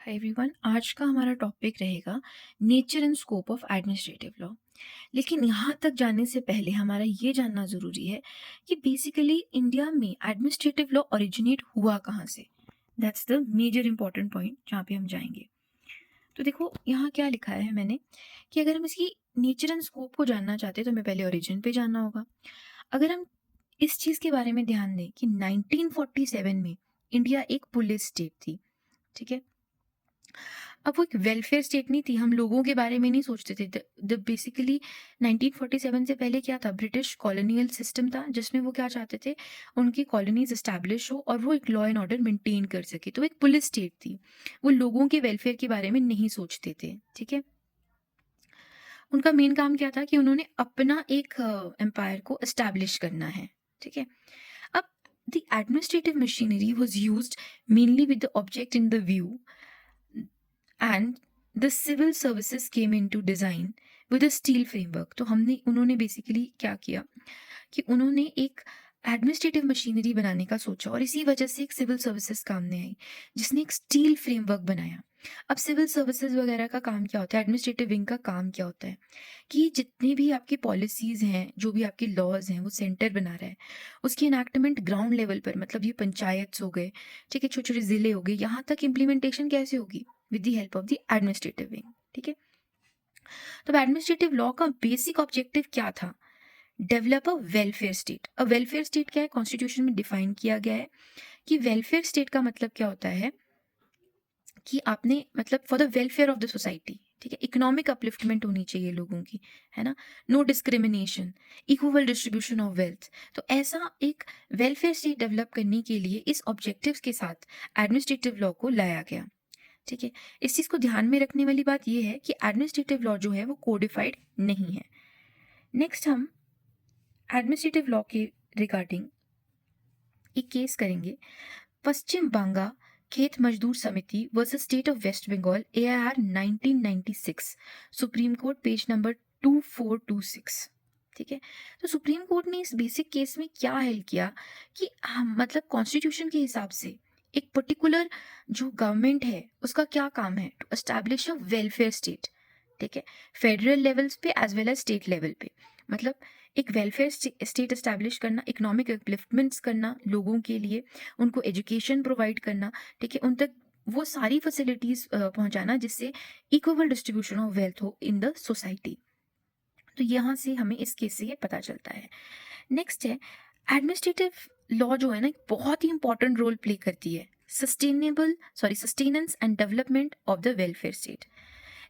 Hi everyone, आज का हमारा टॉपिक रहेगा nature and scope of administrative law. लेकिन यहाँ तक जाने से पहले हमारा ये जानना ज़रूरी है कि बेसिकली इंडिया में एडमिनिस्ट्रेटिव लॉ ओरिजिनेट हुआ कहाँ से। That's the major important point जहाँ पे हम जाएंगे। तो देखो यहाँ क्या लिखा है मैंने कि अगर हम इसकी नेचर एंड स्कोप को जानना चाहते हैं तो हमें पहले ओरिजिन पे जानना होगा। अगर हम इस चीज़ के बारे में ध्यान दें कि 1947 में इंडिया एक पुलिस स्टेट थी, ठीक है। अब वो एक वेलफेयर स्टेट नहीं थी, हम लोगों के बारे में नहीं सोचते थे। द बेसिकली 1947 से पहले क्या था, ब्रिटिश कॉलोनियल सिस्टम था जिसमें वो क्या चाहते थे, उनकी कॉलोनीज एस्टैब्लिश हो और वो एक लॉ एंड ऑर्डर मेंटेन कर सके। तो एक पुलिस स्टेट थी, वो लोगों के वेलफेयर के बारे में नहीं सोचते थे, ठीक है। उनका मेन काम क्या था कि उन्होंने अपना एक एम्पायर को एस्टैब्लिश करना है, ठीक है। अब the administrative machinery was used mainly with the object in the view and the civil services came in to design with a steel framework. तो उन्होंने बेसिकली क्या किया कि उन्होंने एक एडमिनिस्ट्रेटिव मशीनरी बनाने का सोचा और इसी वजह से एक सिविल सर्विसेज काम में आई जिसने एक स्टील फ्रेमवर्क बनाया। अब सिविल सर्विसेज वगैरह का काम क्या होता है, एडमिनिस्ट्रेटिव विंग का काम क्या होता है कि जितनी भी आपकी पॉलिसीज हैं, जो भी आपके लॉज हैं, वो सेंटर बना रहा है, उसकी इनैक्टमेंट ग्राउंड लेवल पर, मतलब ये पंचायत हो गए, ठीक है, छोटे छोटे जिले हो गए, यहाँ तक इम्प्लीमेंटेशन कैसे होगी, with the help of the administrative wing, ठीक है। तो एडमिनिस्ट्रेटिव लॉ का बेसिक ऑब्जेक्टिव क्या था, develop a welfare state. A welfare state क्या है, कॉन्स्टिट्यूशन में डिफाइन किया गया है कि वेलफेयर स्टेट का मतलब क्या होता है कि आपने मतलब for the welfare of the society, ठीक है, इकोनॉमिक अपलिफ्टमेंट होनी चाहिए लोगों की, है ना, no discrimination, equal distribution of wealth. तो ऐसा एक वेलफेयर स्टेट डेवलप करने के लिए इस ऑब्जेक्टिव्स के साथ एडमिनिस्ट्रेटिव लॉ को लाया गया, ठीक है। इस चीज़ को ध्यान में रखने वाली बात यह है कि एडमिनिस्ट्रेटिव लॉ जो है वो कोडिफाइड नहीं है। नेक्स्ट हम एडमिनिस्ट्रेटिव लॉ के रिगार्डिंग एक केस करेंगे, Paschim Banga Khet Mazdoor Samiti versus state of West Bengal, AIR 1996, supreme court, page number 2426, ठीक है। तो सुप्रीम कोर्ट ने इस बेसिक केस में क्या हेल्प किया कि हम मतलब कॉन्स्टिट्यूशन के हिसाब से एक पर्टिकुलर जो गवर्नमेंट है उसका क्या काम है, to establish a welfare state, ठीक है, फेडरल लेवल्स पे as well as state level पे। मतलब एक वेलफेयर स्टेट एस्टैब्लिश करना, इकोनॉमिक अपलिफ्टमेंट्स करना लोगों के लिए, उनको एजुकेशन प्रोवाइड करना, ठीक है, उन तक वो सारी फैसिलिटीज पहुंचाना जिससे इक्वल डिस्ट्रीब्यूशन ऑफ वेल्थ हो इन द सोसाइटी। तो यहाँ से हमें इस केस से ये पता चलता है। नेक्स्ट है, एडमिनिस्ट्रेटिव लॉ जो है ना, एक बहुत ही इंपॉर्टेंट रोल प्ले करती है sustenance and development of the welfare state.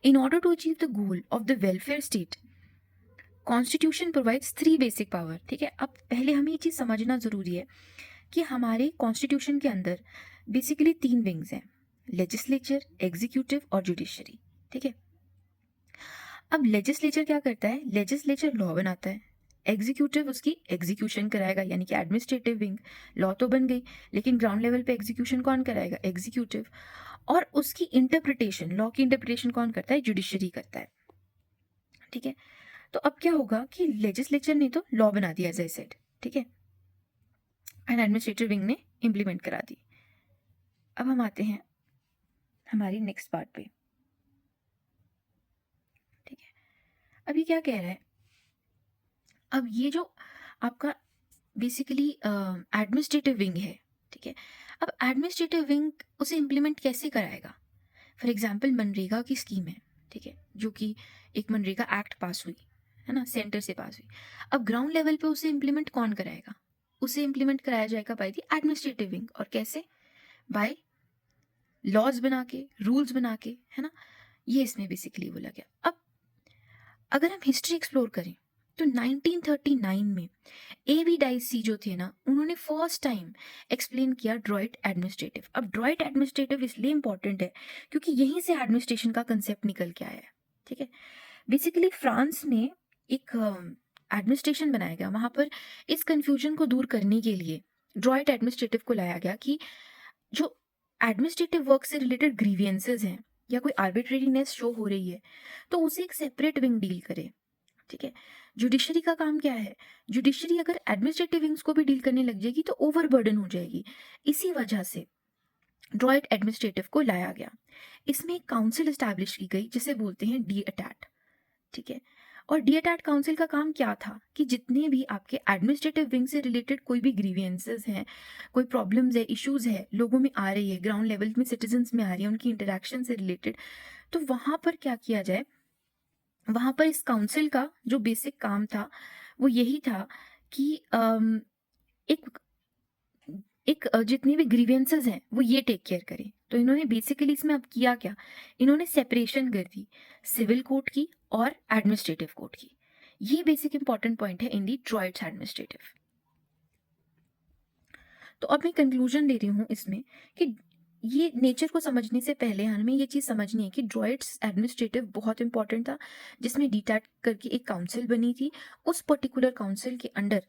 In order to achieve the goal of the welfare state, constitution provides 3 basic power, ठीक है। अब पहले हमें ये चीज़ समझना ज़रूरी है कि हमारे कॉन्स्टिट्यूशन के अंदर बेसिकली 3 विंग्स हैं, लेजिस्लेचर, एग्जीक्यूटिव और जुडिशरी, ठीक है। अब लेजिस्लेचर क्या करता है, लेजिस्लेचर लॉ बनाता है, एग्जीक्यूटिव उसकी एग्जीक्यूशन कराएगा, यानी कि एडमिनिस्ट्रेटिव विंग। लॉ तो बन गई लेकिन ग्राउंड लेवल पे एग्जीक्यूशन कौन कराएगा, एग्जीक्यूटिव। और उसकी इंटरप्रिटेशन, लॉ की इंटरप्रिटेशन कौन करता है, जुडिशरी करता है, ठीक है। तो अब क्या होगा कि लेजिस्लेचर ने तो लॉ बना दिया एज आई सेड, ठीक है, एंड एडमिनिस्ट्रेटिव विंग ने इम्प्लीमेंट करा दी। अब हम आते हैं हमारी नेक्स्ट पार्ट पे, ठीक है। अब ये क्या कह रहा है, अब ये जो आपका बेसिकली एडमिनिस्ट्रेटिव विंग है, ठीक है। अब एडमिनिस्ट्रेटिव विंग उसे इम्प्लीमेंट कैसे कराएगा। फॉर एग्जाम्पल मनरेगा की स्कीम है, ठीक है, जो कि एक मनरेगा एक्ट पास हुई है ना, सेंटर से पास हुई। अब ग्राउंड लेवल पे उसे इम्प्लीमेंट कौन कराएगा, उसे इम्प्लीमेंट कराया जाएगा बाय द एडमिनिस्ट्रेटिव विंग। और कैसे, बाय लॉज बना के, रूल्स बना के, है ना। ये इसमें बेसिकली बोला गया। अब अगर हम हिस्ट्री एक्सप्लोर करें तो 1939 में AB डाइसी जो थे ना, उन्होंने फर्स्ट टाइम एक्सप्लेन किया ड्रॉइट एडमिनिस्ट्रेटिव। अब ड्रॉइट एडमिनिस्ट्रेटिव इसलिए इंपॉर्टेंट है क्योंकि यहीं से एडमिनिस्ट्रेशन का कंसेप्ट निकल के आया है, ठीक है। बेसिकली फ्रांस में एक एडमिनिस्ट्रेशन बनाया गया, वहां पर इस कंफ्यूजन को दूर करने के लिए ड्रॉइट एडमिनिस्ट्रेटिव को लाया गया कि जो एडमिनिस्ट्रेटिव वर्क से रिलेटेड ग्रीवियंसेस हैं या कोई आर्बिट्रेरीनेस शो हो रही है तो उसे एक सेपरेट विंग डील करे, ठीक है। जुडिशरी का काम क्या है, जुडिशरी अगर एडमिनिस्ट्रेटिव विंग्स को भी डील करने लग जाएगी तो ओवरबर्डन हो जाएगी। इसी वजह से ड्रॉइट एडमिनिस्ट्रेटिव को लाया गया। इसमें एक काउंसिल इस्टेब्लिश की गई जिसे बोलते हैं डीएटैट, ठीक है। और डीएटैट काउंसिल का काम क्या था कि जितने भी आपके एडमिनिस्ट्रेटिव विंग से रिलेटेड कोई भी ग्रीवियंसेस हैं, कोई प्रॉब्लम्स है, इश्यूज है, लोगों में आ रही है, ग्राउंड लेवल में सिटीजन्स में आ रही है, उनकी इंटरेक्शन से रिलेटेड, तो वहाँ पर क्या किया जाए, वहाँ पर इस काउंसिल का जो बेसिक काम था वो यही था कि एक जितनी भी ग्रीवेंसेस हैं वो ये टेक केयर करें। तो इन्होंने बेसिकली इसमें अब किया क्या, इन्होंने सेपरेशन कर दी सिविल कोर्ट की और एडमिनिस्ट्रेटिव कोर्ट की। ये बेसिक इंपॉर्टेंट पॉइंट है इन दी ड्रॉइट्स एडमिनिस्ट्रेटिव। तो अब मैं कंक्लूजन दे रही हूँ इसमें कि ये नेचर को समझने से पहले हमें ये चीज़ समझनी है कि ड्रॉइट्स एडमिनिस्ट्रेटिव बहुत इंपॉर्टेंट था, जिसमें डीटैट करके एक काउंसिल बनी थी। उस पर्टिकुलर काउंसिल के अंडर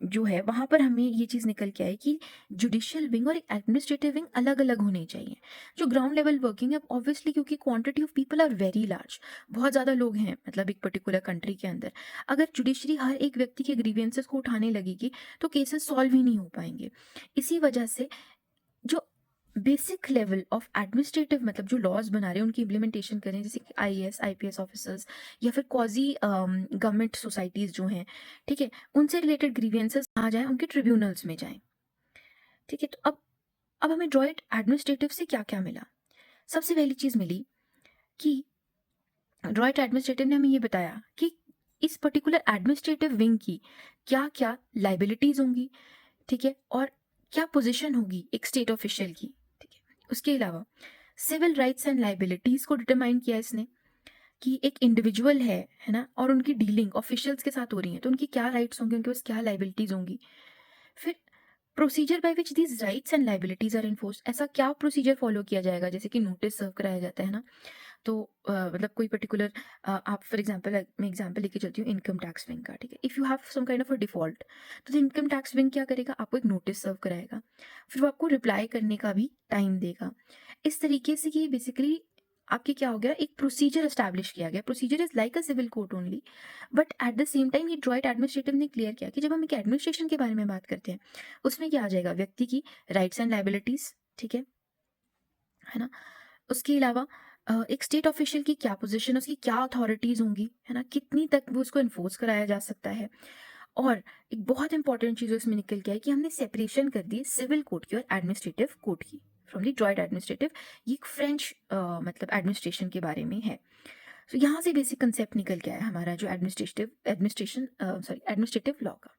जो है वहाँ पर हमें ये चीज़ निकल के आई कि जुडिशियल विंग और एडमिनिस्ट्रेटिव विंग अलग अलग होने चाहिए। जो ग्राउंड लेवल वर्किंग है ऑब्वियसली, क्योंकि quantity of people are very large, बहुत ज़्यादा लोग हैं मतलब एक पर्टिकुलर कंट्री के अंदर, अगर जुडिशरी हर एक व्यक्ति के ग्रीवियंसेस को उठाने लगेगी तो केसेस सॉल्व ही नहीं हो पाएंगे। इसी वजह से जो बेसिक लेवल ऑफ एडमिनिस्ट्रेटिव मतलब जो लॉज बना रहे हैं उनकी इम्प्लीमेंटेशन करें, जैसे कि आईएएस आईपीएस ऑफिसर्स या फिर क्वाजी गवर्नमेंट सोसाइटीज जो हैं, ठीक है, उनसे रिलेटेड ग्रीवियंसेस आ जाएं, उनके ट्रिब्यूनल्स में जाएं, ठीक है। तो अब हमें ड्रॉइट एडमिनिस्ट्रेटिव से क्या क्या मिला। सबसे पहली चीज़ मिली कि ड्रॉइट एडमिनिस्ट्रेटिव ने हमें ये बताया कि इस पर्टिकुलर एडमिनिस्ट्रेटिव विंग की क्या क्या लाइबिलिटीज होंगी, ठीक है, और क्या पोजीशन होगी एक स्टेट ऑफिशियल की, ठीक है। उसके अलावा सिविल राइट्स एंड लाइबिलिटीज को डिटरमाइन किया इसने कि एक इंडिविजुअल है ना, और उनकी डीलिंग ऑफिशियल्स के साथ हो रही है तो उनकी क्या राइट्स होंगे, उनके पास क्या लाइबिलिटीज होंगी। फिर procedure by which these rights and liabilities are enforced, ऐसा क्या प्रोसीजर फॉलो किया जाएगा, जैसे कि नोटिस सर्व कराया जाता है ना, तो मतलब कोई पर्टिकुलर आप फॉर एग्जांपल मैं एग्जांपल लेके चलती हूँ इनकम टैक्स विंग का, ठीक है। If you have some kind of a default, तो इनकम टैक्स विंग क्या करेगा, आपको एक नोटिस सर्व कराएगा, फिर वो आपको रिप्लाई करने का भी टाइम देगा। इस तरीके से ये बेसिकली आपके क्या हो गया, एक प्रोसीजर एस्टैब्लिश किया गया। Procedure is like a civil court only, but at the same time ये ड्रॉइट एडमिनिस्ट्रेटिव ने क्लियर किया कि जब हम एक एडमिनिस्ट्रेशन के बारे में बात करते हैं उसमें क्या आ जाएगा, व्यक्ति की राइट्स एंड लाइबिलिटीज, ठीक है ना। उसके अलावा एक स्टेट ऑफिशियल की क्या पोजीशन है, उसकी क्या अथॉरिटीज होंगी, है ना, कितनी तक वो उसको इन्फोर्स कराया जा सकता है। और एक बहुत इंपॉर्टेंट चीज़ इसमें निकल के आई कि हमने सेपरेशन कर दी सिविल कोर्ट की और एडमिनिस्ट्रेटिव कोर्ट की फ्रॉम दी ड्रॉइट एडमिनिस्ट्रेटिव। ये एक फ्रेंच मतलब एडमिनिस्ट्रेशन के बारे में है। तो यहाँ से बेसिक कंसेप्ट निकल के आया हमारा जो एडमिनिस्ट्रेटिव लॉ का।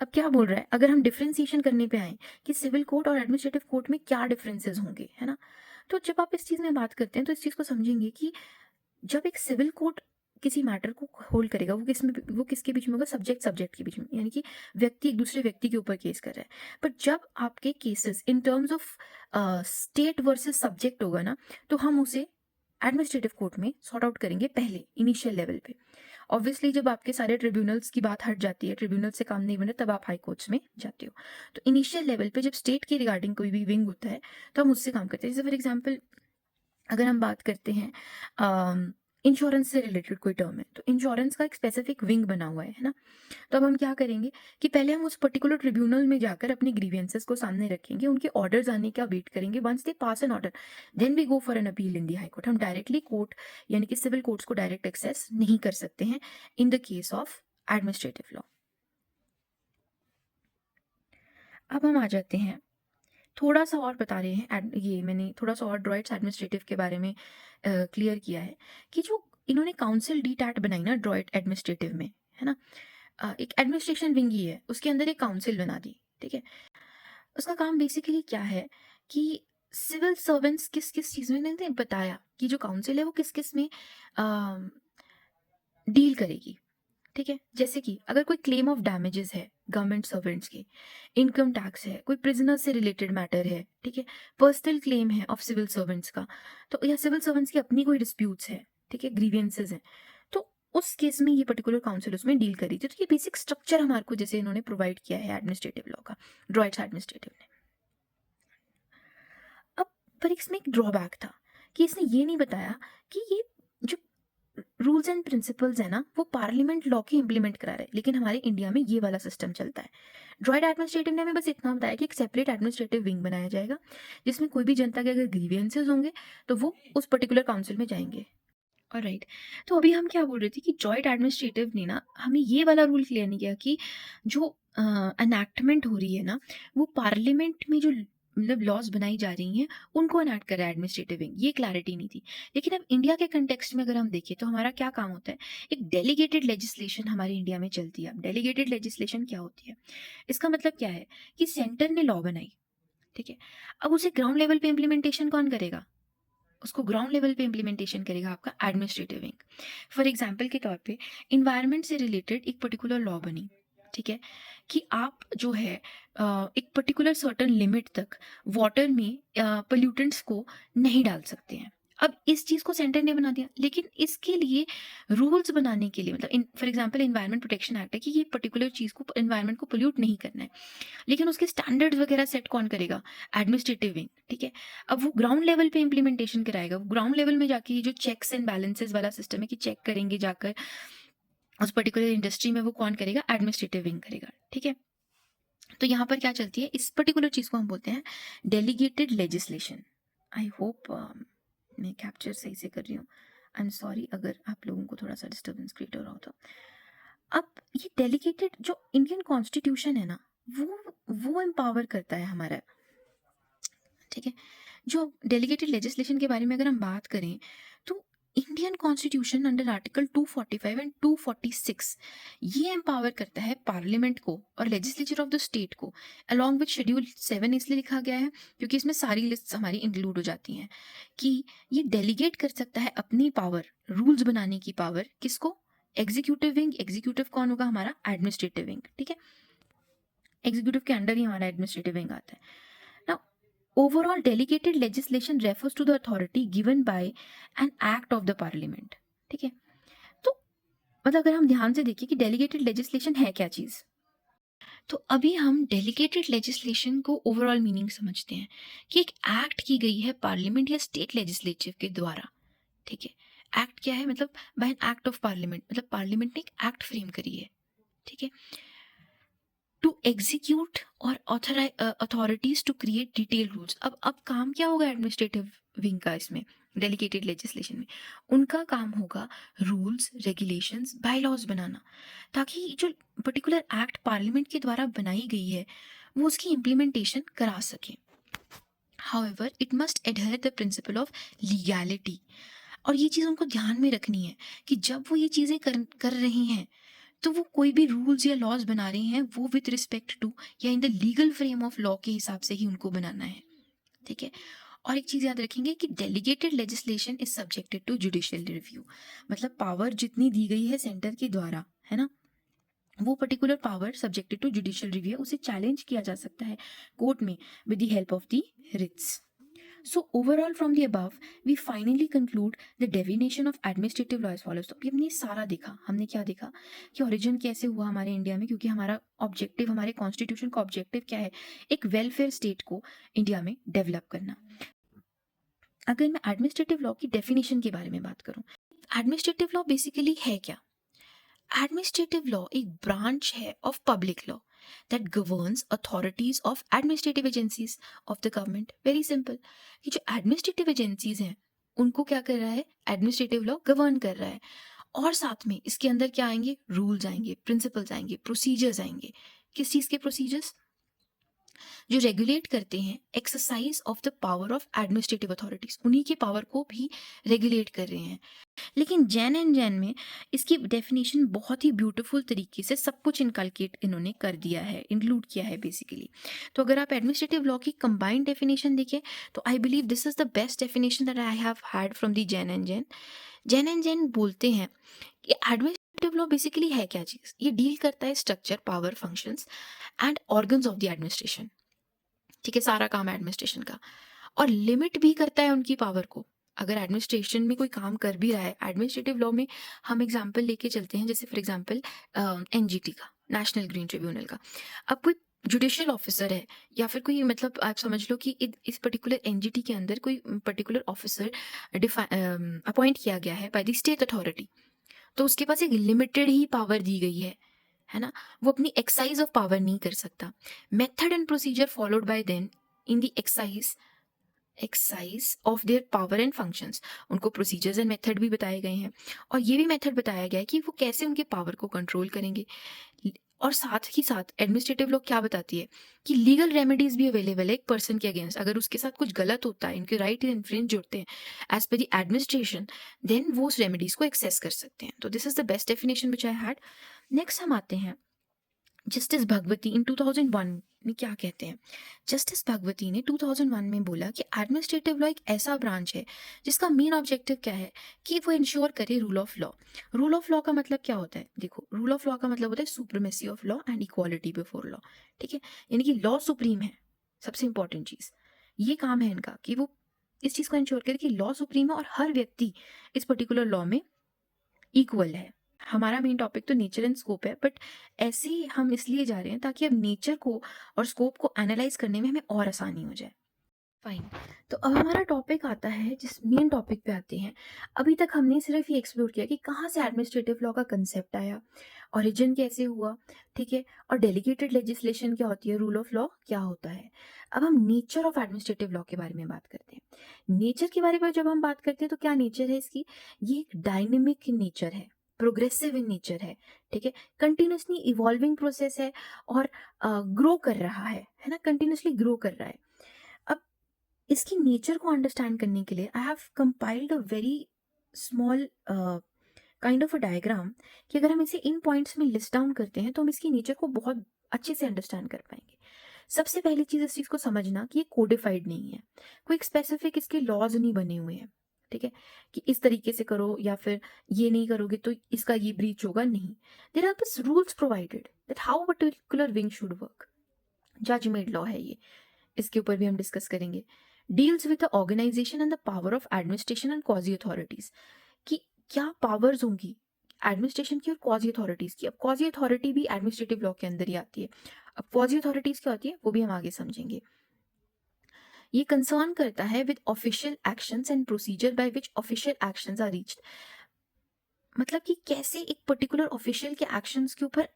अब क्या बोल रहा है, अगर हम डिफ्रेंसिएशन करने पे आए कि सिविल कोर्ट और एडमिनिस्ट्रेटिव कोर्ट में क्या डिफरेंसेस होंगे, है ना, तो जब आप इस चीज़ में बात करते हैं तो इस चीज़ को समझेंगे कि जब एक सिविल कोर्ट किसी मैटर को होल्ड करेगा वो किसके बीच में होगा, सब्जेक्ट सब्जेक्ट के बीच में, यानी कि व्यक्ति एक दूसरे व्यक्ति के ऊपर केस कर रहा है। बट जब आपके cases in terms of state versus subject होगा ना, तो हम उसे एडमिनिस्ट्रेटिव कोर्ट में सॉर्ट आउट करेंगे पहले इनिशियल लेवल पे। ऑब्वियसली जब आपके सारे ट्रिब्यूनल्स की बात हट जाती है, ट्रिब्यूनल से काम नहीं बना, तब आप हाई कोर्ट्स में जाते हो। तो इनिशियल लेवल पे जब स्टेट के रिगार्डिंग कोई भी विंग होता है तो हम उससे काम करते हैं। जैसे फॉर एग्जाम्पल अगर हम बात करते हैं इंश्योरेंस से रिलेटेड कोई टर्म है, तो इंश्योरेंस का एक स्पेसिफिक विंग बना हुआ है ना, तो अब हम क्या करेंगे कि पहले हम उस पर्टिकुलर ट्रिब्यूनल में जाकर अपने ग्रीवियंसेस को सामने रखेंगे, उनके ऑर्डर्स आने का वेट करेंगे। Once they pass an order then we go for an appeal in the high court. हम डायरेक्टली कोर्ट यानी कि सिविल कोर्ट्स को डायरेक्ट एक्सेस नहीं कर सकते हैं in the case of administrative law. अब हम आ जाते हैं, थोड़ा सा और बता रहे हैं ये मैंने थोड़ा सा और ड्रॉइट्स एडमिनिस्ट्रेटिव के बारे में क्लियर किया है कि जो इन्होंने काउंसिल डी टैट बनाई ना ड्रॉइट एडमिनिस्ट्रेटिव में, है ना, एक एडमिनिस्ट्रेशन विंग ही है, उसके अंदर एक काउंसिल बना दी, ठीक है। उसका काम बेसिकली क्या है कि सिविल सर्वेंट्स किस किस चीज़ में, इन्होंने बताया कि जो काउंसिल है वो किस किस में डील करेगी, ठीक है। जैसे कि अगर कोई क्लेम ऑफ डैमेजेस है गवर्नमेंट सर्वेंट्स के, इनकम टैक्स है, कोई प्रिजनर से रिलेटेड मैटर है, ठीक है, पर्सनल क्लेम है ऑफ सिविल सर्वेंट्स का, तो या सिविल सर्वेंट्स की अपनी कोई डिस्प्यूट्स है, ठीक है, ग्रीवियंसेस हैं, तो उस केस में ये पर्टिकुलर काउंसिल उसमें डील करी थी। तो ये बेसिक स्ट्रक्चर हमारे को जैसे इन्होंने प्रोवाइड किया है एडमिनिस्ट्रेटिव लॉ का, ड्रॉइट्स एडमिनिस्ट्रेटिव ने। अब पर इसमें एक ड्रॉबैक था कि इसने ये नहीं बताया कि ये जो रूल्स एंड प्रिंसिपल्स है ना, वो पार्लियामेंट लॉ की इम्प्लीमेंट करा रहे हैं, लेकिन हमारे इंडिया में ये वाला सिस्टम चलता है। जॉइंट एडमिनिस्ट्रेटिव ने हमें बस इतना बताया कि एक सेपरेट एडमिनिस्ट्रेटिव विंग बनाया जाएगा, जिसमें कोई भी जनता के अगर ग्रीवियंसेस होंगे तो वो उस पर्टिकुलर काउंसिल में जाएंगे। ऑलराइट। तो अभी हम क्या बोल रहे थे कि जॉइंट एडमिनिस्ट्रेटिव ने ना हमें ये वाला रूल क्लियर नहीं किया कि जो एनैक्टमेंट हो रही है ना, वो पार्लियामेंट में जो मतलब लॉज बनाई जा रही हैं उनको एनैक्ट कर रहा है एडमिनिस्ट्रेटिव विंग, ये क्लैरिटी नहीं थी। लेकिन अब इंडिया के कंटेक्स्ट में अगर हम देखें तो हमारा क्या काम होता है, एक डेलीगेटेड लेजिस्लेशन हमारे इंडिया में चलती है। अब डेलीगेटेड लेजिस्लेशन क्या होती है, इसका मतलब क्या है कि सेंटर ने लॉ बनाई, ठीक है, अब उसे ग्राउंड लेवल पे इम्प्लीमेंटेशन कौन करेगा, उसको ग्राउंड लेवल पे इम्प्लीमेंटेशन करेगा आपका एडमिनिस्ट्रेटिव विंग। फॉर एग्जांपल के तौर पे इन्वायरमेंट से रिलेटेड एक पर्टिकुलर लॉ बनी, ठीक है, कि आप जो है एक पर्टिकुलर सर्टेन लिमिट तक वाटर में पोल्यूटेंट्स को नहीं डाल सकते हैं। अब इस चीज़ को सेंटर ने बना दिया, लेकिन इसके लिए रूल्स बनाने के लिए मतलब for example environment protection act है कि ये पर्टिकुलर चीज़ को, इन्वायरमेंट को पोल्यूट नहीं करना है, लेकिन उसके स्टैंडर्ड्स वगैरह सेट कौन करेगा, एडमिनिस्ट्रेटिव विंग, ठीक है। अब वो ग्राउंड लेवल पे इम्प्लीमेंटेशन कराएगा, वो ग्राउंड लेवल में जाके ये जो चेक्स एंड बैलेंसेस वाला सिस्टम है कि चेक करेंगे जाकर उस पर्टिकुलर इंडस्ट्री में, वो कौन करेगा, एडमिनिस्ट्रेटिव विंग करेगा, ठीक है। तो यहाँ पर क्या चलती है, इस पर्टिकुलर चीज़ को हम बोलते हैं डेलीगेटेड लेजिस्लेशन। आई होप मैं कैप्चर सही से कर रही हूँ। आई एम सॉरी अगर आप लोगों को थोड़ा सा डिस्टर्बेंस क्रिएट हो रहा हो तो। अब ये डेलीगेटेड जो इंडियन कॉन्स्टिट्यूशन है ना, वो एम्पावर करता है हमारा, ठीक है। जो डेलीगेटेड लेजिस्लेशन के बारे में अगर हम बात करें तो Indian constitution under article 245 and 246 ये एम्पावर करता है पार्लियामेंट को और लेजिस्लेचर ऑफ द स्टेट को, अलॉन्ग विद शेड्यूल 7 इसलिए लिखा गया है क्योंकि इसमें सारी लिस्ट हमारी इंक्लूड हो जाती हैं कि ये डेलीगेट कर सकता है अपनी पावर, रूल्स बनाने की पावर, किसको, एग्जीक्यूटिव विंग। एग्जीक्यूटिव कौन होगा, हमारा एडमिनिस्ट्रेटिव विंग, ठीक है। एग्जीक्यूटिव के अंडर ही हमारा एडमिनिस्ट्रेटिव विंग आता है। Now, overall delegated legislation refers to the authority given by an act of the parliament, ठीक है। तो मतलब अगर हम ध्यान से देखिए कि डेलीगेटेड लेजिस्लेशन है क्या चीज़, तो अभी हम डेलीगेटेड लेजिस्लेशन को ओवरऑल मीनिंग समझते हैं कि एक एक्ट की गई है पार्लियामेंट या स्टेट लेजिस्लेटिव के द्वारा, ठीक है। एक्ट क्या है, मतलब by an act of parliament, मतलब पार्लियामेंट ने एक एक्ट फ्रेम करी है, ठीक है, टू एग्जीक्यूट और authorities to create detail rules. अब काम क्या होगा एडमिनिस्ट्रेटिव विंग का इसमें डेलीगेटेड लेजिस्लेशन में, उनका काम होगा रूल्स, रेगुलेशंस, बायलॉज बनाना, ताकि जो पर्टिकुलर एक्ट पार्लियामेंट के द्वारा बनाई गई है वो उसकी इम्प्लीमेंटेशन करा सके। However it must adhere the principle of legality, और ये चीज़ उनको ध्यान में रखनी है कि जब वो ये चीज़ें कर रही हैं तो वो कोई भी रूल्स या लॉज बना रहे हैं वो विद रिस्पेक्ट टू या in the legal frame of law के हिसाब से ही उनको बनाना है, ठीक है। और एक चीज़ याद रखेंगे कि delegated legislation is subjected to judicial review, मतलब पावर जितनी दी गई है सेंटर के द्वारा, है ना, वो particular power subjected to judicial review, उसे चैलेंज किया जा सकता है कोर्ट में with the help of the writs. So overall from the above, we finally conclude the definition of administrative law as follows. तो अभी हमने सारा देखा, हमने क्या देखा कि ओरिजिन कैसे हुआ हमारे इंडिया में, क्योंकि हमारा ऑब्जेक्टिव, हमारे कॉन्स्टिट्यूशन का ऑब्जेक्टिव क्या है, एक वेलफेयर स्टेट को इंडिया में डेवलप करना। अगर मैं एडमिनिस्ट्रेटिव लॉ की डेफिनेशन के बारे में बात करूं, एडमिनिस्ट्रेटिव लॉ बेसिकली है क्या, एडमिनिस्ट्रेटिव लॉ एक ब्रांच है of public law that governs authorities of administrative agencies of the government. Very simple, कि जो administrative agencies हैं उनको क्या कर रहा है, एडमिनिस्ट्रेटिव लॉ गवर्न कर रहा है, और साथ में इसके अंदर क्या आएंगे, रूल्स आएंगे, प्रिंसिपल्स आएंगे, प्रोसीजर्स आएंगे। किस चीज़ के प्रोसीजर्स, जो रेगुलेट करते हैं exercise of the power of administrative authorities, उन्हीं के पावर को भी रेगुलेट कर रहे हैं। लेकिन जैन एंड जैन में इसकी डेफिनेशन बहुत ही ब्यूटीफुल तरीके से सब कुछ इनकलकेट इन्होंने कर दिया है, इंक्लूड किया है बेसिकली। तो अगर आप एडमिनिस्ट्रेटिव लॉ की कंबाइंड डेफिनेशन देखें तो I believe this is the best definition that I have had from the Jain and Jain. Jain and Jain बोलते हैं कि एडमिनिस्ट्रेटिव लॉ बेसिकली है क्या चीज़, ये डील करता है structure, power, functions and organs of the administration, ठीक है, सारा काम एडमिनिस्ट्रेशन का, और लिमिट भी करता है उनकी पावर को। अगर एडमिनिस्ट्रेशन में कोई काम कर भी रहा है, एडमिनिस्ट्रेटिव लॉ में हम एग्जांपल लेके चलते हैं, जैसे फॉर एग्जांपल एनजीटी का, नेशनल ग्रीन ट्रिब्यूनल का। अब कोई जुडिशियल ऑफिसर है या फिर कोई मतलब आप समझ लो कि इस पर्टिकुलर एनजीटी के अंदर कोई पर्टिकुलर ऑफिसर अपॉइंट किया गया है बाय द स्टेट अथॉरिटी, तो उसके पास एक लिमिटेड ही पावर दी गई है ना? वो अपनी एक्सरसाइज ऑफ पावर नहीं कर सकता। Method and procedure followed by then in the exercise of their power and functions, उनको प्रोसीजर्स एंड मेथड भी बताए गए हैं और ये भी मेथड बताया गया है कि वो कैसे उनके पावर को कंट्रोल करेंगे। और साथ ही साथ एडमिनिस्ट्रेटिव लॉ क्या बताती है कि लीगल रेमेडीज भी अवेलेबल है एक पर्सन के अगेंस्ट, अगर उसके साथ कुछ गलत होता है, इनके राइट इन्फ्रिंज होते हैं as per the administration, then वो उस रेमेडीज को एक्सेस कर सकते हैं। तो this is the best definition which I had. Next हम आते हैं जस्टिस भगवती इन 2001 ने क्या कहते हैं। जस्टिस भगवती ने 2001 में बोला कि एडमिनिस्ट्रेटिव लॉ एक ऐसा ब्रांच है जिसका मेन ऑब्जेक्टिव क्या है कि वो इंश्योर करे rule of law. Rule of law का मतलब क्या होता है? देखो, रूल ऑफ लॉ का मतलब होता है supremacy of law and equality before law. ठीक है, यानी कि लॉ सुप्रीम है, सबसे इंपॉर्टेंट चीज ये काम है इनका कि वो इस चीज को इंश्योर करे कि लॉ सुप्रीम है और हर व्यक्ति इस पर्टिकुलर लॉ में इक्वल है। हमारा मेन टॉपिक तो नेचर एंड स्कोप है, बट ऐसे ही हम इसलिए जा रहे हैं ताकि अब नेचर को और स्कोप को एनालाइज करने में हमें और आसानी हो जाए। फाइन, तो अब हमारा टॉपिक आता है, जिस मेन टॉपिक पे आते हैं। अभी तक हमने सिर्फ ये एक्सप्लोर किया कि कहाँ से एडमिनिस्ट्रेटिव लॉ का कंसेप्ट आया, ओरिजिन कैसे हुआ, ठीक है, और डेलीगेटेड लेजिस्लेशन क्या होती है, रूल ऑफ लॉ क्या होता है। अब हम नेचर ऑफ एडमिनिस्ट्रेटिव लॉ के बारे में बात करते हैं। नेचर के बारे में जब हम बात करते हैं तो क्या नेचर है इसकी? ये एक डायनेमिक नेचर है, प्रोग्रेसिव इन नेचर है, ठीक है, कंटिन्यूसली इवॉल्विंग प्रोसेस है और ग्रो कर रहा है ना, कंटिन्यूसली ग्रो कर रहा है। अब इसकी नेचर को अंडरस्टैंड करने के लिए I have compiled a very small kind of a diagram, कि अगर हम इसे इन पॉइंट्स में लिस्ट डाउन करते हैं तो हम इसकी नेचर को बहुत अच्छे से अंडरस्टैंड कर पाएंगे। सबसे पहली चीज इस चीज को समझना कि ये कोडिफाइड नहीं है, कोई स्पेसिफिक इसके लॉज नहीं बने हुए हैं, ठीक है, कि इस तरीके से करो या फिर ये नहीं करोगे तो इसका ये ब्रीच होगा, नहीं। देयर आर बस rules provided that how particular wing should work. जज मेड लॉ है ये, इसके ऊपर भी हम डिस्कस करेंगे। Deals with the organisation and the power of administration and quasi authorities, कि क्या पावर्स होंगी एडमिनिस्ट्रेशन की और क्वाजी अथॉरिटीज की। अब क्वाजी अथॉरिटी भी एडमिनिस्ट्रेटिव लॉ के अंदर ही आती है। अब क्वाजी अथॉरिटीज क्या होती है वो भी हम आगे समझेंगे। ये कंसर्न करता है with official actions and procedure by which official actions are reached, मतलब कि कैसे एक पर्टिकुलर ऑफिशियल के एक्शंस के ऊपर,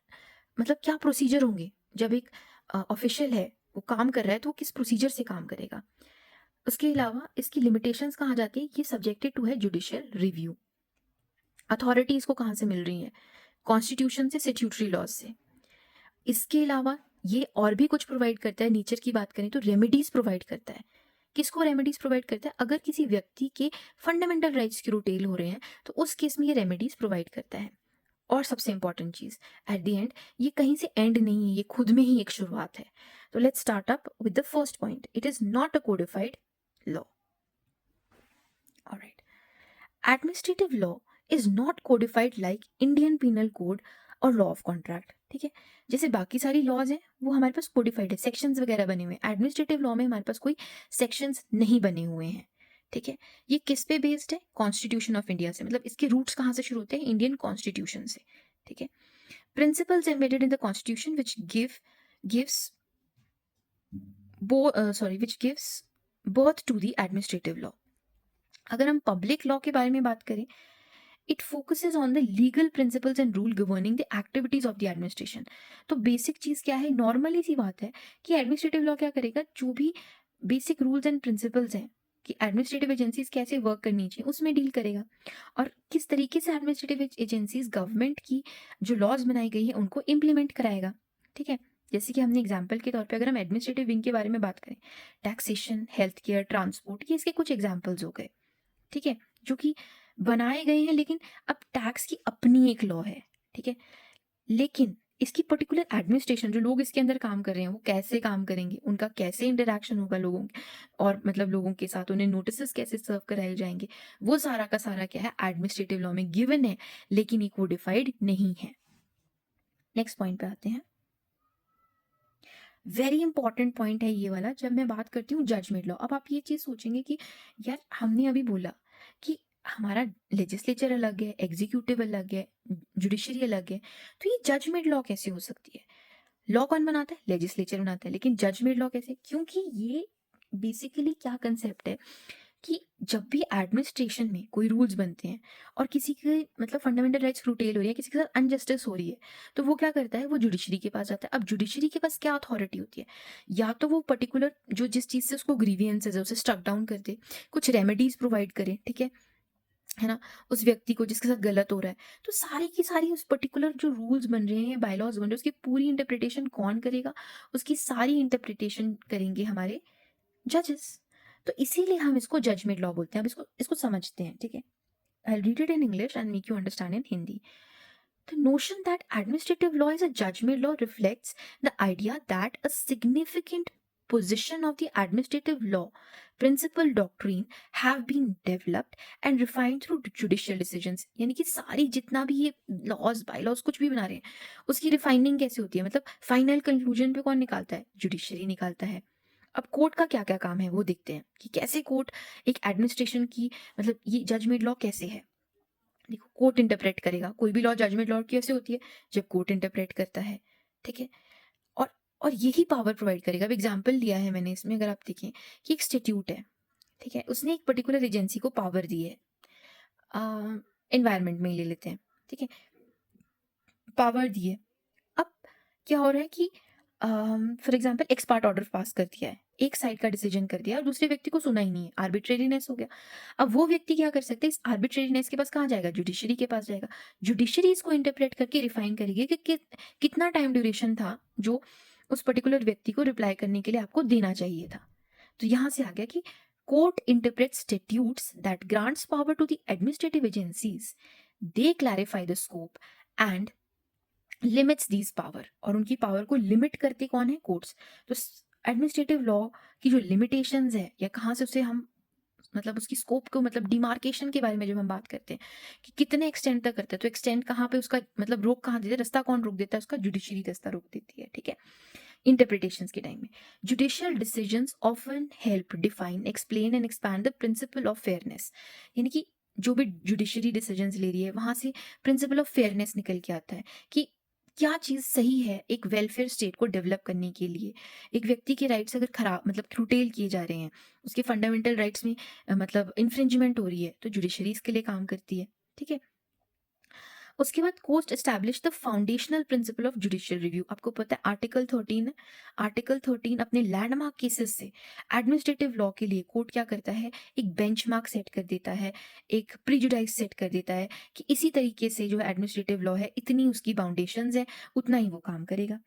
मतलब क्या प्रोसीजर होंगे जब एक ऑफिशियल है वो काम कर रहा है तो वो किस प्रोसीजर से काम करेगा। उसके अलावा इसकी लिमिटेशंस कहाँ जाती है, ये सब्जेक्टेड टू है जुडिशियल रिव्यू। अथॉरिटी इसको कहाँ से मिल रही है? कॉन्स्टिट्यूशन से, स्टैट्यूटरी लॉज से। इसके अलावा ये और भी कुछ प्रोवाइड करता है। नेचर की बात करें तो रेमेडीज प्रोवाइड करता है। किसको रेमेडीज प्रोवाइड करता है? अगर किसी व्यक्ति के फंडामेंटल राइट्स की रोटेल हो रहे हैं तो उस केस में ये रेमेडीज प्रोवाइड करता है। और सबसे इंपॉर्टेंट चीज, एट द एंड ये कहीं से एंड नहीं है, ये खुद में ही एक शुरुआत है। तो let's start up with the first point, it is not a codified law. Alright, administrative law is not codified like Indian penal code और लॉ ऑफ कॉन्ट्रैक्ट, ठीक है। जैसे बाकी सारी लॉज हैं वो हमारे पास कोडिफाइड है, सेक्शंस वगैरह बने हुए हैं। एडमिनिस्ट्रेटिव लॉ में हमारे पास कोई सेक्शंस नहीं बने हुए हैं, ठीक है। ये किस पे बेस्ड है? कॉन्स्टिट्यूशन ऑफ इंडिया से, मतलब इसके रूट्स कहाँ से शुरू होते हैं? इंडियन कॉन्स्टिट्यूशन से, ठीक है। Principles embedded in the constitution which gives which gives birth to the administrative law। अगर हम पब्लिक लॉ के बारे में बात करें, it focuses on the legal principles and rule governing the activities of the administration. तो बेसिक चीज क्या है, नॉर्मली सी बात है कि एडमिनिस्ट्रेटिव लॉ क्या करेगा, जो भी बेसिक रूल्स एंड प्रिंसिपल्स हैं कि एडमिनिस्ट्रेटिव एजेंसीज कैसे वर्क करनी चाहिए उसमें डील करेगा, और किस तरीके से एडमिनिस्ट्रेटिव एजेंसीज गवर्नमेंट की जो लॉज बनाई गई है उनको इम्प्लीमेंट कराएगा, ठीक है। जैसे कि हमने एग्जाम्पल के तौर पे अगर हम एडमिनिस्ट्रेटिव विंग के बारे में बात करें, टैक्सेशन, हेल्थ केयर, ट्रांसपोर्ट, ये इसके कुछ एग्जाम्पल्स हो गए, ठीक है, जो कि बनाए गए हैं। लेकिन अब टैक्स की अपनी एक लॉ है, ठीक है, लेकिन इसकी पर्टिकुलर एडमिनिस्ट्रेशन, जो लोग इसके अंदर काम कर रहे हैं वो कैसे काम करेंगे, उनका कैसे इंटरेक्शन होगा लोगों के और मतलब लोगों के साथ, उन्हें नोटिस कैसे सर्व कराए जाएंगे, वो सारा का सारा क्या है, एडमिनिस्ट्रेटिव लॉ में गिवन है, लेकिन ये कोडिफाइड नहीं है। नेक्स्ट पॉइंट पे आते हैं। वेरी इंपॉर्टेंट पॉइंट है ये वाला, जब मैं बात करती हूँ जजमेंट लॉ। अब आप ये चीज सोचेंगे कि यार हमने अभी बोला कि हमारा लेजिस्लेचर अलग है, एग्जीक्यूटिव अलग है, जुडिशरी अलग है, तो ये जजमेंट लॉ कैसे हो सकती है? लॉ कौन बनाता है? लेजिस्लेचर बनाता है। लेकिन जज मेड लॉ कैसे? क्योंकि ये बेसिकली क्या कंसेप्ट है कि जब भी एडमिनिस्ट्रेशन में कोई रूल्स बनते हैं और किसी के मतलब फंडामेंटल राइट्स क्रूटेल हो रही है, किसी के साथ अनजस्टिस हो रही है, तो वो क्या करता है? वो जुडिशरी के पास जाता है। अब जुडिशरी के पास क्या अथॉरिटी होती है? या तो वो पर्टिकुलर जो जिस चीज़ से उसको ग्रीवियंस है उसे स्ट्रक डाउन कर दे, कुछ रेमेडीज प्रोवाइड करे, ठीक है ना? उस व्यक्ति को जिसके साथ गलत हो रहा है। तो सारी की सारी उस पर्टिकुलर जो रूल्स बन रहे हैं, बायलॉज बन रहे हैं, उसकी पूरी इंटरप्रिटेशन कौन करेगा? उसकी सारी इंटरप्रिटेशन करेंगे हमारे जजेस। तो इसीलिए हम इसको जजमेंट लॉ बोलते हैं। अब इसको इसको समझते हैं, ठीक है? I will read it in English and make you understand in Hindi. The notion that administrative law is a judgment law reflects the idea that a significant position of the administrative law principle doctrine have been developed and refined through judicial decisions। यानी कि सारी जितना भी ये laws bylaws कुछ भी बना रहे हैं उसकी रिफाइनिंग कैसे होती है? मतलब फाइनल कंक्लूजन पे कौन निकालता है? जुडिशरी निकालता है। अब कोर्ट का क्या क्या काम है वो देखते हैं कि कैसे कोर्ट एक एडमिनिस्ट्रेशन की मतलब ये जजमेंट लॉ कैसे है। देखो, कोर्ट इंटरप्रेट करेगा कोई भी लॉ। जजमेंट लॉ कैसे होती है? जब कोर्ट इंटरप्रेट करता है, ठीक है? और और यही पावर प्रोवाइड करेगा। अब एग्जांपल दिया है मैंने इसमें, अगर आप देखें कि एक स्टेट्यूट है, ठीक है? उसने एक पर्टिकुलर एजेंसी को पावर दी है। एनवायरनमेंट में ही ले लेते हैं, ठीक है? पावर दी है। अब क्या हो रहा है कि for example expert order pass कर दिया है, एक साइड का डिसीजन कर दिया और दूसरे व्यक्ति को सुना ही नहीं है, आर्बिट्रेरीनेस हो गया। अब वो व्यक्ति क्या कर सकते हैं? इस आर्बिट्रेरीनेस के पास कहाँ जाएगा? जुडिशरी के पास जाएगा। जुडिशरी इसको इंटरप्रेट करके रिफाइन करेगी कि कितना टाइम ड्यूरेशन था जो उस पर्टिकुलर व्यक्ति को रिप्लाई करने के लिए आपको देना चाहिए था। तो यहाँ से आ गया कि court interpret statutes that grants power to the administrative agencies, they clarify the scope and limits these power. और उनकी पावर को लिमिट करते कौन है? कोर्ट्स। तो एडमिनिस्ट्रेटिव लॉ की जो लिमिटेशंस है या कहाँ से उसे हम मतलब उसकी स्कोप को मतलब डिमार्केशन के बारे में जब हम बात करते हैं कि कितने एक्सटेंड तक करते हैं, तो एक्सटेंड कहाँ पे उसका मतलब रोक कहाँ देते हैं? रास्ता कौन रोक देता है? उसका जुडिशरी रास्ता रोक देती है, ठीक है? इंटरप्रिटेशंस के टाइम में judicial decisions often help define explain and expand the principle of fairness. यानी कि जो भी जुडिशरी डिसीजंस ले रही है वहां से प्रिंसिपल ऑफ फेयरनेस निकल के आता है कि क्या चीज़ सही है एक वेलफेयर स्टेट को डेवलप करने के लिए। एक व्यक्ति के राइट्स अगर खराब मतलब क्रूटेल किए जा रहे हैं, उसके फंडामेंटल राइट्स में मतलब इन्फ्रिंजमेंट हो रही है, तो जुडिशरी इसके लिए काम करती है, ठीक है? उसके बाद court establish the foundational principle of judicial review. आपको पता है आर्टिकल 13 है। आर्टिकल 13 अपने लैंडमार्क केसेस से एडमिनिस्ट्रेटिव लॉ के लिए कोर्ट क्या करता है? एक बेंचमार्क सेट कर देता है, एक प्रिजुडाइस सेट कर देता है कि इसी तरीके से जो एडमिनिस्ट्रेटिव लॉ है इतनी उसकी बाउंडेशंस है, उतना ही वो काम करेगा।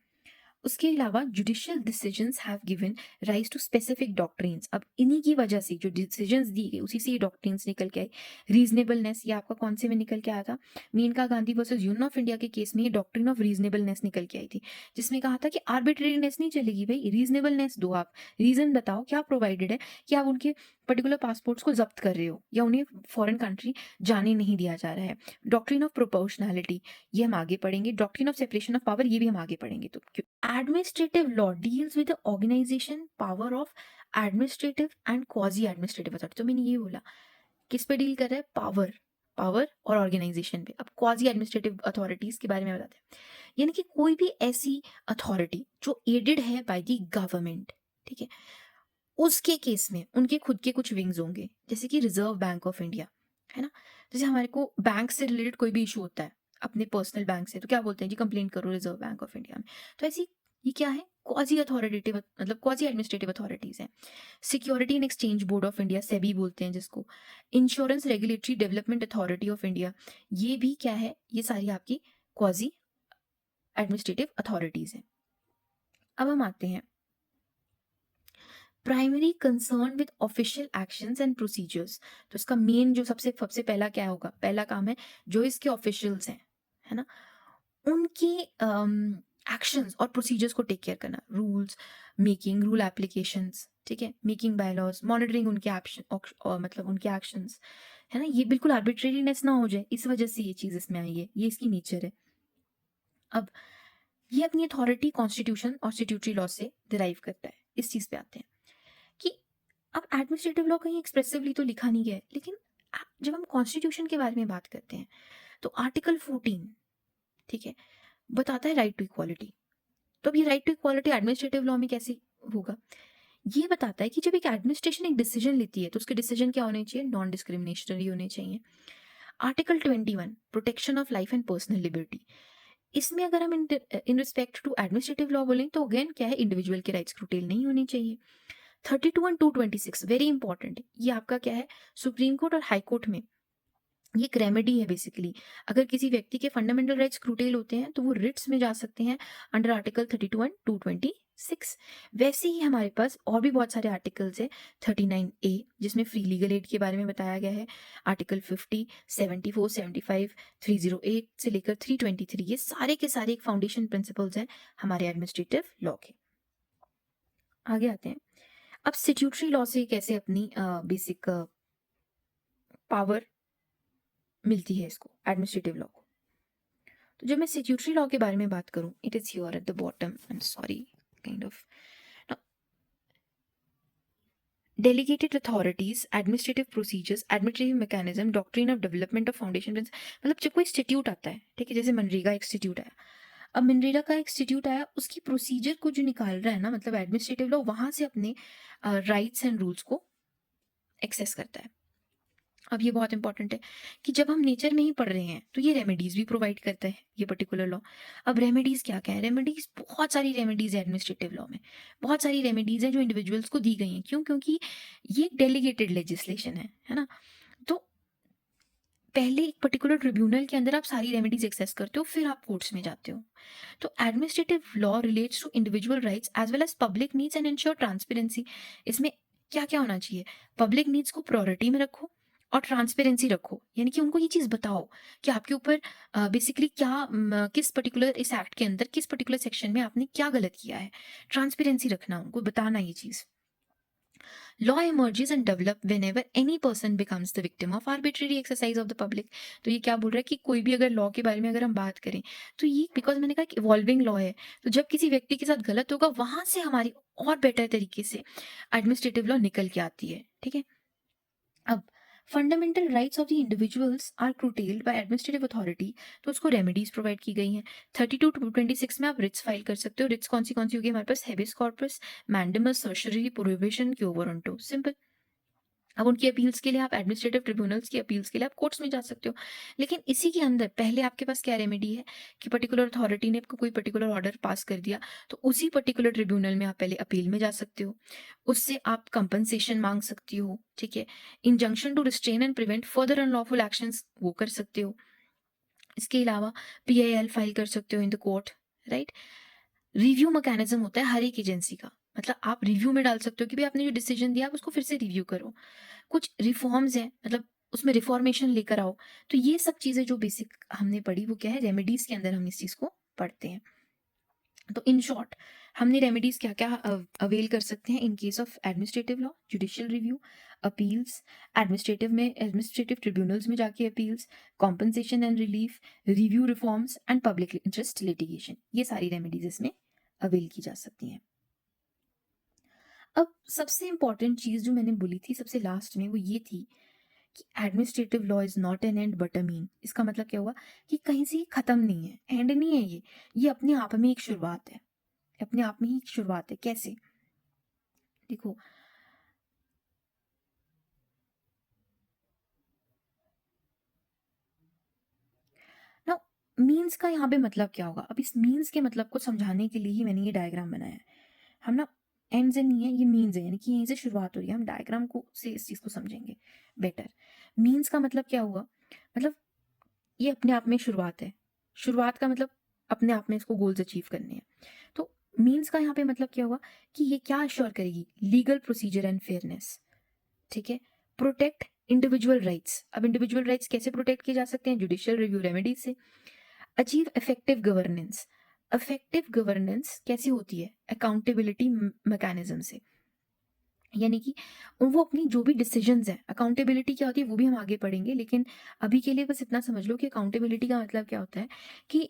उसके अलावा judicial decisions have given rise to specific doctrines. अब इन्हीं की वजह से जो डिसीजंस दी गई उसी से ये डॉक्ट्रिन्स निकल के आई। रीजनेबलनेस, ये आपका कौन से में निकल के आया था? Maneka Gandhi versus union of India के केस में ये डॉक्ट्रिन ऑफ रीजनेबलनेस निकल के आई थी, जिसमें कहा था कि आर्बिट्रेरीनेस नहीं चलेगी भाई, रीजनेबलनेस दो। आप रीजन बताओ क्या प्रोवाइडेड है कि आप उनके पर्टिकुलर पासपोर्ट्स को जब्त कर रहे हो या उन्हें फॉरेन कंट्री जाने नहीं दिया जा रहा है। डॉक्ट्रिन ऑफ प्रोपोर्शनैलिटी, ये हम आगे पढ़ेंगे। Doctrine of separation of power, ये भी हम आगे पढ़ेंगे। तो administrative law deals with the organization power of administrative and quasi administrative authority। तो मैंने ये बोला किस पे डील कर रहा है? पावर, पावर और ऑर्गेनाइजेशन पे। अब क्वाजी एडमिनिस्ट्रेटिव अथॉरिटीज के बारे में बताते हैं, यानी कि कोई भी ऐसी अथॉरिटी जो एडेड है बाय द गवर्नमेंट, ठीक है? उसके केस में उनके खुद के कुछ विंग्स होंगे, जैसे कि रिजर्व बैंक ऑफ इंडिया, है ना? जैसे हमारे को बैंक से रिलेटेड कोई भी इशू होता है अपने पर्सनल बैंक से, तो क्या बोलते हैं जी? कंप्लेंट करो रिजर्व बैंक ऑफ इंडिया में। तो ऐसी ये क्या है? क्वाजी अथॉरिटेटिव मतलब क्वाजी एडमिनिस्ट्रेटिव अथॉरिटीज हैं। Security and exchange board of India, SEBI बोलते हैं जिसको। Insurance regulatory development authority of India, ये भी क्या है? ये सारी आपकी क्वाजी एडमिनिस्ट्रेटिव अथॉरिटीज हैं। अब हम आते हैं primary concern with official actions and procedures. तो इसका मेन जो सबसे सबसे पहला क्या होगा? पहला काम है जो इसके ऑफिशियल्स हैं, है ना, उनके एक्शंस और प्रोसीजर्स को टेक केयर करना। रूल्स मेकिंग, रूल एप्लीकेशंस, ठीक है, मेकिंग बायलॉज, मॉनिटरिंग उनके एक्शन मतलब उनके एक्शंस, है ना। ये बिल्कुल आर्बिट्रेरीनेस ना हो जाए, इस वजह से ये चीज़ इसमें आई है, ये इसकी नेचर है। अब ये अपनी अथॉरिटी कॉन्स्टिट्यूशन और स्टैट्यूटरी लॉ से डिराइव करता है। इस चीज़ पे आते हैं कि अब एडमिनिस्ट्रेटिव लॉ कहीं एक्सप्रेसिवली तो लिखा नहीं गया है, लेकिन जब हम कॉन्स्टिट्यूशन के बारे में बात करते हैं तो आर्टिकल 14, ठीक है, बताता है राइट टू इक्वालिटी। तो अब ये right to equality administrative law में कैसे होगा? ये बताता है कि जब एक एडमिनिस्ट्रेशन एक डिसीजन लेती है तो उसके डिसीजन क्या होने चाहिए? नॉन डिस्क्रिमिनेटरी होने चाहिए। Article 21 protection of life and personal liberty, इसमें अगर हम in respect to administrative law बोलें तो अगेन क्या है, इंडिविजुअल के राइट्स क्रूटेल नहीं होनी चाहिए। 32 एंड 226 वेरी इंपॉर्टेंट, ये आपका क्या है, सुप्रीम कोर्ट और हाई कोर्ट में ये एक रेमेडी है बेसिकली। अगर किसी व्यक्ति के फंडामेंटल राइट्स क्रूटेल होते हैं तो वो रिट्स में जा सकते हैं अंडर आर्टिकल 32 एंड 226। वैसे ही हमारे पास और भी बहुत सारे आर्टिकल्स है। 39A जिसमें फ्री लीगल एड के बारे में बताया गया है, आर्टिकल 50, 74, 75, 308 से लेकर 323, ये सारे के सारे एक फाउंडेशन प्रिंसिपल्स हैं हमारे एडमिनिस्ट्रेटिव लॉ के। आगे आते हैं, अब स्टैट्यूटरी लॉ से कैसे अपनी बेसिक पावर मिलती है इसको, एडमिनिस्ट्रेटिव लॉ को। तो जब मैं स्टैट्यूटरी लॉ के बारे में बात करूं, it is here at the bottom, I am sorry, kind of delegated authorities, administrative procedures, administrative mechanism, doctrine of development of foundation principle, मतलब जब कोई इंस्टीट्यूट आता है, ठीक है, जैसे मनरेगा इंस्टीट्यूट आया, अब मनरेगा का इंस्टीट्यूट आया, उसकी प्रोसीजर को जो निकाल रहा है ना, मतलब एडमिनिस्ट्रेटिव लॉ वहां से अपने राइट्स एंड रूल्स को एक्सेस करता है। अब ये बहुत इंपॉर्टेंट है कि जब हम नेचर में ही पढ़ रहे हैं तो ये रेमेडीज भी प्रोवाइड करता है ये पर्टिकुलर लॉ। अब रेमेडीज क्या क्या है? रेमेडीज, बहुत सारी रेमेडीज है एडमिनिस्ट्रेटिव लॉ में, बहुत सारी रेमेडीज है जो इंडिविजुअल्स को दी गई हैं। क्यों? क्योंकि ये डेलीगेटेड लेजिस्लेशन है ना। तो पहले एक पर्टिकुलर ट्रिब्यूनल के अंदर आप सारी रेमेडीज एक्सेस करते हो, फिर आप कोर्ट्स में जाते हो। तो administrative law relates to individual rights as well as public needs and ensure transparency. इसमें क्या क्या होना चाहिए? पब्लिक नीड्स को प्रायोरिटी में रखो और ट्रांसपेरेंसी रखो, यानी कि उनको ये चीज़ बताओ कि आपके ऊपर बेसिकली क्या किस पर्टिकुलर इस एक्ट के अंदर किस पर्टिकुलर सेक्शन में आपने क्या गलत किया है। ट्रांसपेरेंसी रखना, उनको बताना ये चीज़। Law emerges and develop whenever any person becomes the victim of arbitrary exercise of the public। तो ये क्या बोल रहा है कि कोई भी अगर लॉ के बारे में अगर हम बात करें तो ये, बिकॉज मैंने कहा कि इवॉल्विंग लॉ है, तो जब किसी व्यक्ति के साथ गलत होगा वहां से हमारी और बेटर तरीके से एडमिनिस्ट्रेटिव लॉ निकल के आती है। ठीक है, अब fundamental rights of the individuals are curtailed by administrative authority, तो उसको रेमेडीज प्रोवाइड की गई हैं। 32 टू 26 में आप रिट्स फाइल कर सकते हो। रिट्स कौन सी होगी हमारे पास? Habeas corpus, mandamus, certiorari, prohibition, quo warranto, simple. अब उनकी अपील्स के लिए आप एडमिनिस्ट्रेटिव ट्रिब्यूनल्स की अपील्स के लिए आप कोर्ट्स में जा सकते हो। लेकिन इसी के अंदर पहले आपके पास क्या रेमेडी है कि पर्टिकुलर अथॉरिटी ने आपको कोई पर्टिकुलर ऑर्डर पास कर दिया, तो उसी पर्टिकुलर ट्रिब्यूनल में आप पहले अपील में जा सकते हो, उससे आप कंपनसेशन मांग सकती हो। ठीक है, injunction to restrain and prevent further unlawful actions वो कर सकते हो। इसके अलावा PIL फाइल कर सकते हो in the court, right. Review mechanism होता है हर एक एजेंसी का, मतलब आप रिव्यू में डाल सकते हो कि भाई आपने जो डिसीजन दिया आप उसको फिर से रिव्यू करो। कुछ रिफॉर्म्स हैं, मतलब उसमें रिफॉर्मेशन लेकर आओ। तो ये सब चीज़ें जो बेसिक हमने पढ़ी वो क्या है, रेमेडीज के अंदर हम इस चीज़ को पढ़ते हैं। तो इन शॉर्ट हमने रेमेडीज क्या क्या अवेल कर सकते हैं in case of administrative law? Judicial review, appeals, administrative tribunals में जाके appeals, compensation and relief, review reforms and public interest litigation, ये सारी रेमेडीज इसमें अवेल की जा सकती हैं। अब सबसे इंपॉर्टेंट चीज़ जो मैंने बोली थी सबसे लास्ट में वो ये थी कि administrative law is not an and but a mean. इसका मतलब क्या हुआ कि कहीं से ये खत्म नहीं है, एंड नहीं है, ये अपने आप में एक शुरुआत है, अपने आप में ही एक शुरुआत है। कैसे? देखो, ना, मीन्स का यहाँ पे मतलब क्या होगा? अब इस मीन्स के मतलब को समझाने के लिए ही मैंने ये डायग्राम बनाया है। हम ना एंड से नहीं है, ये मीन्स है, यानी कि यहीं से शुरुआत हो रही है। हम डायग्राम को से इस चीज़ को समझेंगे बेटर। मीन्स का मतलब क्या हुआ? मतलब ये अपने आप में शुरुआत है। शुरुआत का मतलब अपने आप में इसको गोल्स अचीव करने हैं। तो मीन्स का यहाँ पे मतलब क्या हुआ कि ये क्या अश्योर करेगी? Legal procedure and fairness. ठीक है, प्रोटेक्ट इंडिविजुअल राइट्स। अब इंडिविजुअल राइट्स कैसे प्रोटेक्ट किए जा सकते हैं? जुडिशियल रिव्यू रेमेडीज से। Achieve effective governance. Effective governance कैसी होती है? अकाउंटेबिलिटी मैकेनिज्म से, यानी कि वो अपनी जो भी डिसीजंस है, अकाउंटेबिलिटी क्या होती है वो भी हम आगे पढ़ेंगे, लेकिन अभी के लिए बस इतना समझ लो कि अकाउंटेबिलिटी का मतलब क्या होता है कि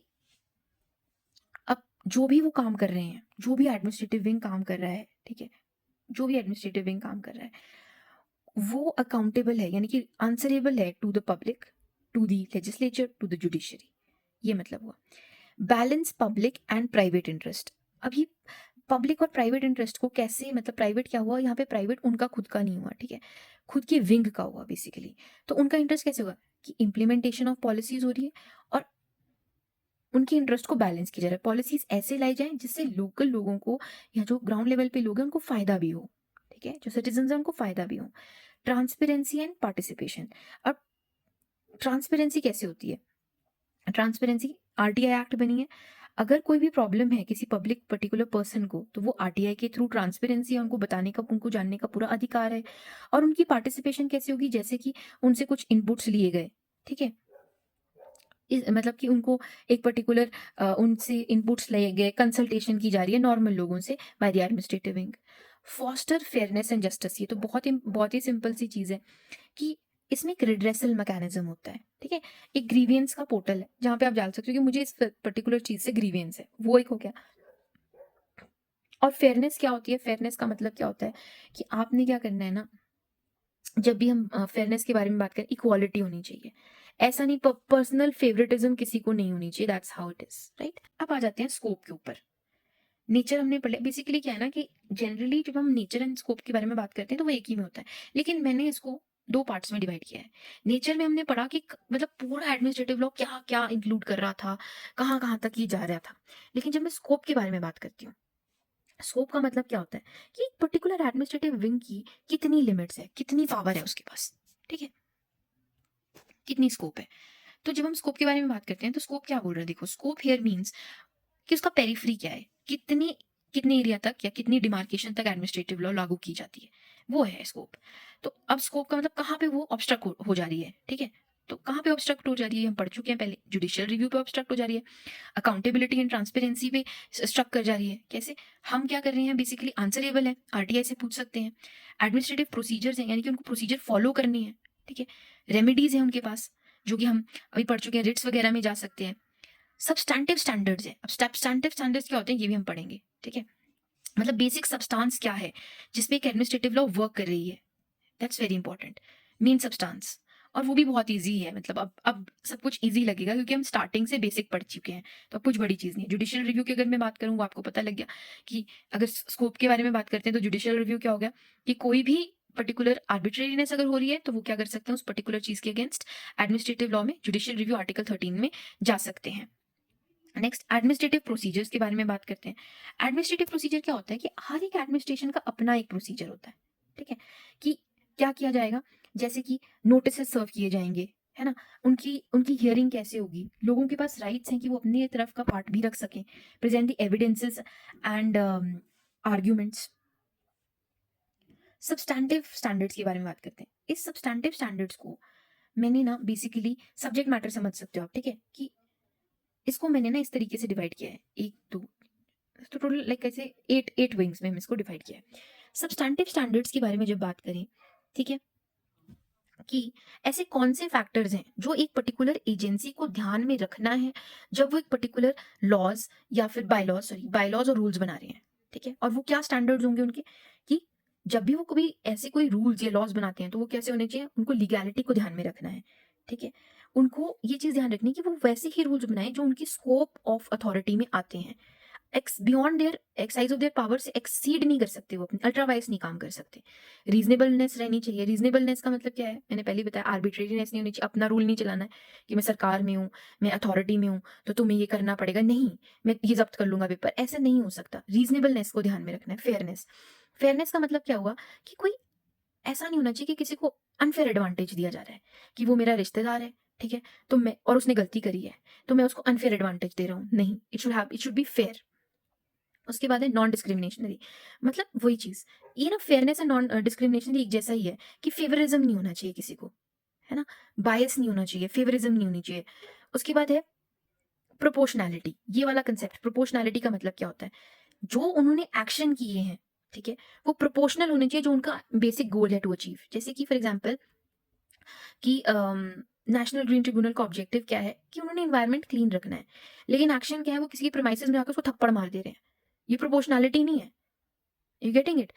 अब जो भी वो काम कर रहे हैं, जो भी एडमिनिस्ट्रेटिव विंग काम कर रहा है, ठीक है, जो भी एडमिनिस्ट्रेटिव विंग काम कर रहा है वो अकाउंटेबल है, यानी कि आंसरेबल है to the public, to the legislature, to the judiciary. ये मतलब हुआ। Balance public and private interest. अब ये पब्लिक और प्राइवेट इंटरेस्ट को कैसे, मतलब प्राइवेट क्या हुआ यहाँ पे, प्राइवेट उनका खुद का नहीं हुआ, ठीक है, खुद की विंग का हुआ बेसिकली। तो उनका इंटरेस्ट कैसे होगा कि इम्प्लीमेंटेशन ऑफ पॉलिसीज हो रही है और उनके इंटरेस्ट को बैलेंस किया जा रहा है, पॉलिसीज ऐसे लाई जाएं जिससे लोकल लोगों को या जो ग्राउंड लेवल पे लोग हैं उनको फायदा भी हो, ठीक है, जो सिटीजन है उनको फायदा भी हो। Transparency and participation. अब ट्रांसपेरेंसी कैसे होती है, ट्रांसपेरेंसी, आरटीआई एक्ट बनी है, अगर कोई भी प्रॉब्लम है किसी पब्लिक पर्टिकुलर पर्सन को तो वो आरटीआई के थ्रू ट्रांसपेरेंसी है, उनको बताने का, उनको जानने का पूरा अधिकार है। और उनकी पार्टिसिपेशन कैसे होगी, जैसे कि उनसे कुछ इनपुट्स लिए गए, ठीक है, मतलब कि उनको एक पर्टिकुलर उनसे इनपुट्स लिए गए, कंसल्टेशन की जा रही है नॉर्मल लोगों से by the administrative wing. Foster fairness and justice, ये तो बहुत ही सिंपल सी चीज़ है कि इसमें एक रिड्रेसल मैकेनिज्म होता है, ठीक है, एक ग्रीवियंस का पोर्टल है जहाँ पे आप डाल सकते हो कि मुझे इस पर्टिकुलर चीज़ से ग्रीवियंस है, वो एक हो गया। और फेयरनेस क्या होती है, फेयरनेस का मतलब क्या होता है कि आपने क्या करना है ना, जब भी हम फेयरनेस के बारे में बात करें, इक्वालिटी होनी चाहिए, ऐसा नहीं पर्सनल फेवरेटिज्म किसी को नहीं होनी चाहिए, that's how it is, right. अब आ जाते हैं स्कोप के ऊपर। नेचर हमने पढ़ा, बेसिकली क्या है ना कि जनरली जब हम नेचर एंड स्कोप के बारे में बात करते हैं तो वो एक ही में होता है, लेकिन मैंने इसको दो पार्ट्स में डिवाइड किया है। नेचर में हमने पढ़ा कि मतलब पूरा एडमिनिस्ट्रेटिव लॉ क्या क्या इंक्लूड कर रहा था, कहाँ कहाँ तक ये जा रहा था। लेकिन जब मैं स्कोप के बारे में बात करती हूँ, स्कोप का मतलब क्या होता है कि एक पर्टिकुलर एडमिनिस्ट्रेटिव विंग की कितनी लिमिट्स है, कितनी पावर है उसके पास, ठीक है, कितनी स्कोप है। तो जब हम स्कोप के बारे में बात करते हैं तो स्कोप क्या बोल रहे हैं, देखो स्कोप हियर मींस कि उसका पेरिफेरी क्या है, कितनी कितने एरिया तक या कितनी डिमार्केशन तक एडमिनिस्ट्रेटिव लॉ लागू की जाती है, वो है स्कोप। तो अब स्कोप का मतलब कहाँ पे वो ऑब्स्ट्रक्ट हो जा रही है, ठीक है, तो कहाँ पे ऑब्स्ट्रक्ट हो जा रही है, हम पढ़ चुके हैं पहले, जुडिशियल रिव्यू पे ऑब्स्ट्रक्ट हो जा रही है, अकाउंटेबिलिटी एंड ट्रांसपेरेंसी पे स्ट्रक कर जा रही है। कैसे, हम क्या कर रहे हैं, बेसिकली आंसरेबल है, आरटीआई से पूछ सकते हैं, एडमिनिस्ट्रेटिव प्रोसीजर्स हैं यानी कि उनको प्रोसीजर फॉलो करनी है, ठीक है, रेमेडीज है उनके पास जो कि हम अभी पढ़ चुके हैं, रिट्स वगैरह में जा सकते हैं। सब्सटैंटिव स्टैंडर्ड्स है, अब सब्सटैंटिव स्टैंडर्ड्स क्या होते हैं ये भी हम पढ़ेंगे, ठीक है, मतलब बेसिक सब्सटेंस क्या है जिसपे एक एडमिनिस्ट्रेटिव लॉ वर्क कर रही है, that's very important, main substance. और वो भी बहुत इजी है, मतलब अब सब कुछ इजी लगेगा क्योंकि हम स्टार्टिंग से बेसिक पढ़ चुके हैं, तो अब कुछ बड़ी चीज़ नहीं है। जुडिशियल रिव्यू की अगर मैं बात करूँ, वो आपको पता लग गया कि अगर स्कोप के बारे में बात करते हैं तो जुडिशियल रिव्यू क्या हो गया कि कोई भी पर्टिकुलर आर्बिट्रेरीनेस अगर हो रही है तो वो क्या कर सकते हैं, उस पर्टिकुलर चीज़ के अगेंस्ट एडमिनिस्ट्रेटिव लॉ में जुडिशियल रिव्यू आर्टिकल 13 में जा सकते हैं। नेक्स्ट एडमिनिस्ट्रेटिव प्रोसीजर्स के बारे में बात करते हैं। एडमिनिस्ट्रेटिव प्रोसीजर क्या होता है कि हर एक एडमिनिस्ट्रेशन का अपना एक प्रोसीजर होता है, ठीक है, कि क्या किया जाएगा, जैसे कि नोटिस सर्व किए जाएंगे, है ना, उनकी उनकी हियरिंग कैसे होगी, लोगों के पास राइट्स हैं कि वो अपनी तरफ का पार्ट भी रख सकें, present the evidences and arguments. Substantive standards के बारे में बात करते हैं। इस सब्सटैंटिव स्टैंडर्ड्स को मैंने ना बेसिकली सब्जेक्ट मैटर समझ सकते हो आप, ठीक है, कि इसको मैंने ना इस तरीके से डिवाइड किया है, एक दो, तो टोटल लाइक ऐसे 8 विंग्स में हम इसको डिवाइड किया है। सब्सटैंटिव स्टैंडर्ड्स के बारे में जब बात करें, ठीक है, कि ऐसे कौन से फैक्टर्स हैं जो एक पर्टिकुलर एजेंसी को ध्यान में रखना है जब वो एक पर्टिकुलर लॉज या फिर बायलॉज और रूल्स बना रहे हैं, ठीक है, और वो क्या स्टैंडर्ड्स होंगे उनके, कि जब भी वो कभी ऐसे कोई रूल्स या लॉज बनाते हैं तो वो कैसे होने चाहिए, उनको लीगैलिटी को ध्यान में रखना है, ठीक है, उनको ये चीज ध्यान रखनी है कि वो वैसे ही रूल्स बनाए जो उनकी स्कोप ऑफ अथॉरिटी में आते हैं, x beyond their excise of their power से एक्सीड नहीं कर सकते, वो अपने अल्ट्रावाइज नहीं काम कर सकते। रीजनेबलनेस रहनी चाहिए, रीजनेबलनेस का मतलब क्या है, मैंने पहले बताया, आर्बिट्रेरीनेस नहीं होनी चाहिए, अपना रूल नहीं चलाना है कि मैं सरकार में हूँ, मैं अथॉरिटी में हूँ तो तुम्हें ये करना पड़ेगा, नहीं, मैं ये जब्त कर लूंगा पेपर, ऐसा नहीं हो सकता। रीजनेबलनेस को ध्यान में रखना है। फेयरनेस, फेयरनेस का मतलब क्या हुआ कि कोई ऐसा नहीं होना चाहिए कि किसी को अनफेयर एडवांटेज दिया जा रहा है कि वो मेरा रिश्तेदार है, ठीक है, तो मैं, और उसने गलती करी है तो मैं उसको अनफेयर एडवांटेज दे रहा हूँ, नहीं, इट शुड बी फेयर। उसके बाद है नॉन डिस्क्रिमिनेशनरी, मतलब वही चीज, ये ना फेयरनेस एंड नॉन डिस्क्रिमिनेशनरी एक जैसा ही है कि फेवरिज्म नहीं होना चाहिए किसी को, है ना, बायस नहीं होना चाहिए, फेवरिज्म नहीं होनी चाहिए। उसके बाद है प्रोपोर्शनैलिटी, ये वाला कंसेप्ट, प्रोपोर्शनैलिटी का मतलब क्या होता है, जो उन्होंने एक्शन किए हैं, ठीक है, वो प्रोपोर्शनल होने चाहिए जो उनका बेसिक गोल है टू अचीव। जैसे कि फॉर एग्जाम्पल कि नेशनल ग्रीन ट्रिब्यूनल का ऑब्जेक्टिव क्या है कि उन्होंने इन्वायरमेंट क्लीन रखना है, लेकिन एक्शन क्या है, वो किसी की प्रेमाइसेस में आकर उसको थप्पड़ मार दे रहे हैं, ये प्रोपोर्शनैलिटी नहीं है, यू गेटिंग इट,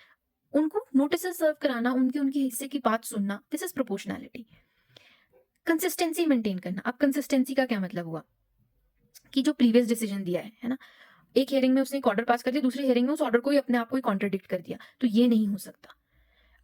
उनको नोटिस सर्व कराना, उनके उनके हिस्से की बात सुनना, this is proportionality. Consistency maintain करना, अब कंसिस्टेंसी का क्या मतलब हुआ कि जो प्रीवियस डिसीजन दिया है ना, एक हियरिंग में उसने एक ऑर्डर पास कर दिया, दूसरे हियरिंग में उस ऑर्डर को ही अपने आप को ही कॉन्ट्रडिक्ट कर दिया। तो ये नहीं हो सकता।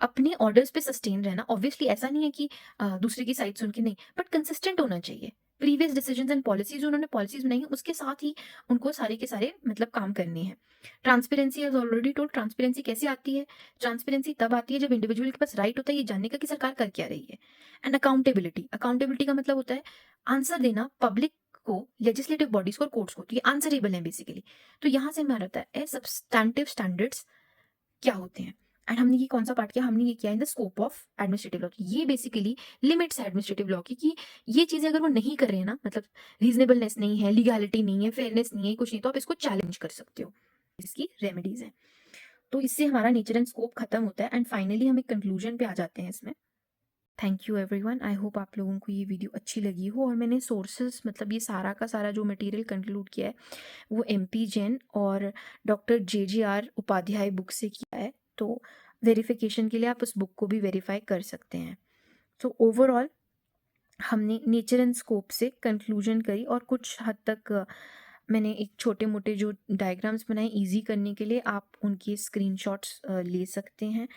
अपने ऑर्डर्स पे सस्टेन रहना, ऑब्वियसली ऐसा नहीं है कि दूसरे की साइड सुन के नहीं, बट कंसिस्टेंट होना चाहिए। प्रीवियस डिसीजंस एंड पॉलिसीज जो उन्होंने पॉलिसीज बनाई है उसके साथ ही उनको सारे के सारे मतलब काम करने हैं। Transparency as already told, transparency कैसे आती है? ट्रांसपेरेंसी तब आती है जब इंडिविजुअल के पास राइट होता है ये जानने का कि सरकार कर क्या रही है। एंड अकाउंटेबिलिटी, अकाउंटेबिलिटी का मतलब होता है आंसर देना पब्लिक को, लेजिस्लेटिव बॉडीज को और कोर्ट्स को, तो ये आंसरेबल है बेसिकली। तो यहाँ से हमारा आता है सब्सटैंटिव स्टैंडर्ड्स क्या होते हैं। एंड हमने ये कौन सा पार्ट किया? हमने ये किया in the scope of administrative law की। ये बेसिकली लिमिट्स है एडमिनिस्ट्रेटिव लॉ की कि ये चीजें अगर वो नहीं कर रहे हैं ना, मतलब रीजनेबलनेस नहीं है, लीगैलिटी नहीं है, फेयरनेस नहीं है, कुछ नहीं, तो आप इसको चैलेंज कर सकते हो। इसकी रेमेडीज हैं। तो इससे हमारा नेचर एंड स्कोप खत्म होता है एंड फाइनली हम एक कंक्लूजन पे आ जाते हैं इसमें। Thank you everyone, I hope आप लोगों को ये वीडियो अच्छी लगी हो। और मैंने सोर्सेस मतलब ये सारा का सारा जो मटेरियल कंक्लूड किया है वो MP जैन और डॉक्टर JJR उपाध्याय बुक से किया है। तो वेरिफिकेशन के लिए आप उस बुक को भी वेरीफाई कर सकते हैं। तो ओवरऑल हमने नेचर एंड स्कोप से कंक्लूजन करी और कुछ हद तक मैंने एक छोटे मोटे जो डायग्राम्स बनाए इजी करने के लिए, आप उनके स्क्रीनशॉट्स ले सकते हैं।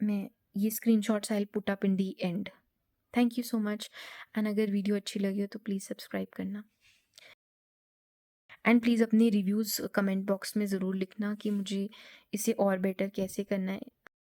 मैं ये screenshots I put up in the and. Thank you so much. And अगर वीडियो अच्छी लगी हो तो प्लीज़ सब्सक्राइब करना एंड प्लीज़ अपने रिव्यूज़ कमेंट बॉक्स में ज़रूर लिखना कि मुझे इसे और बेटर कैसे करना है।